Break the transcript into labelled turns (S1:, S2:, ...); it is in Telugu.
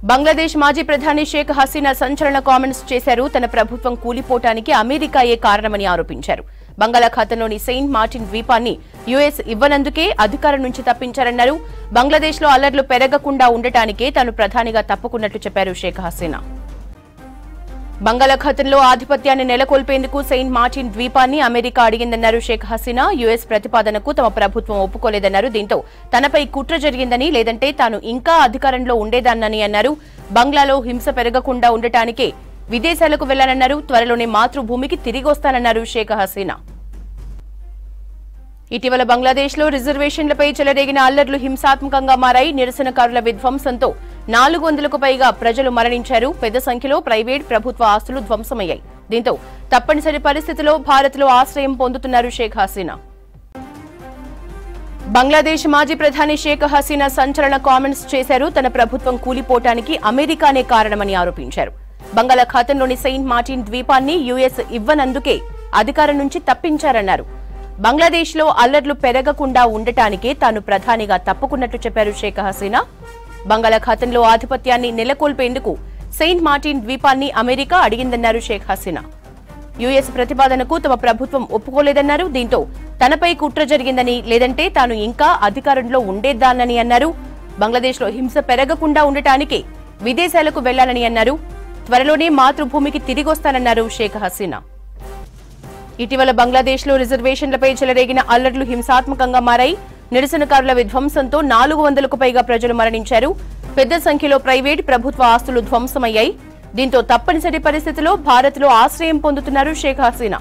S1: బంగ్లాదేశ్ మాజీ ప్రధాని షేక్ హసీనా సంచలన కామెంట్స్ చేశారు. తన ప్రభుత్వం కూలిపోవటానికి అమెరికాయే కారణమని ఆరోపించారు. బంగాళాఖాతంలోని సెయింట్ మార్టిన్ ద్వీపాన్ని యుఎస్ ఇవ్వనందుకే అధికారం నుంచి తప్పించారన్నారు. బంగ్లాదేశ్లో అల్లర్లు పెరగకుండా ఉండటానికే తాను ప్రధానిగా తప్పుకున్నట్లు చెప్పారు షేక్ హసీనా. బంగాళాఖాతంలో ఆధిపత్యాన్ని నెలకొల్పేందుకు సెయింట్ మార్టిన్ ద్వీపాన్ని అమెరికా అడిగిందన్నారు షేక్ హసీనా. యుఎస్ ప్రతిపాదనకు తమ ప్రభుత్వం ఒప్పుకోలేదన్నారు. దీంతో తనపై కుట్ర జరిగిందని, లేదంటే తాను ఇంకా అధికారంలో ఉండేదాన్నని అన్నారు. బంగ్లాలో హింస పెరగకుండా ఉండటానికే విదేశాలకు వెళ్లానన్నారు. త్వరలోనే మాతృభూమికి తిరిగి వస్తానన్నారు షేక్ హసీనా. ఇటీవల బంగ్లాదేశ్లో రిజర్వేషన్లపై చెలరేగిన అల్లర్లు హింసాత్మకంగా మారాయి. నిరసనకారుల విధ్వంసంతో 400కు పైగా ప్రజలు మరణించారు. పెద్ద సంఖ్యలో ప్రైవేట్, ప్రభుత్వ ఆస్తులు ధ్వంసమయ్యాయి. దీంతో తప్పనిసరి పరిస్థితిలో భారత్లో ఆశ్రయం పొందుతున్నారు షేక్ హసీనా. బంగ్లాదేశ్ మాజీ ప్రధాని షేక్ హసీనా సంచలన కామెంట్స్ చేశారు. తన ప్రభుత్వం కూలిపోవటానికి అమెరికానే కారణమని ఆరోపించారు. బంగాళాఖాతంలోని సెయింట్ మార్టిన్ ద్వీపాన్ని యుఎస్ ఇవ్వనందుకే అధికారం నుంచి తప్పించారన్నారు. బంగ్లాదేశ్లో అల్లర్లు పెరగకుండా ఉండటానికే తాను ప్రధానిగా తప్పుకున్నట్లు చెప్పారు షేక్ హసీనా. బంగాళాఖాతంలో ఆధిపత్యాన్ని నెలకొల్పేందుకు సెయింట్ మార్టిన్ ద్వీపాన్ని అమెరికా అడిగిందన్నారు షేక్ హసీనా. యుఎస్ ప్రతిపాదనకు తమ ప్రభుత్వం ఒప్పుకోలేదన్నారు. దీంతో తనపై కుట్ర జరిగిందని, లేదంటే తాను ఇంకా అధికారంలో ఉండేదానని అన్నారు. బంగ్లాదేశ్లో హింస పెరగకుండా ఉండటానికే విదేశాలకు వెళ్లాలని అన్నారు. త్వరలోనే మాతృభూమికి తిరిగొస్తానన్నారు షేక్ హసీనా. ఇటీవల బంగ్లాదేశ్లో రిజర్వేషన్లపై చెలరేగిన అల్లర్లు హింసాత్మకంగా మారాయి. నిరసనకారుల విధ్వంసంతో 400కు పైగా ప్రజలు మరణించారు. పెద్ద సంఖ్యలో ప్రైవేట్, ప్రభుత్వ ఆస్తులు ధ్వంసమయ్యాయి. దీంతో తప్పనిసరి పరిస్థితిలో భారత్లో ఆశ్రయం పొందుతున్నారు షేక్ హసీనా.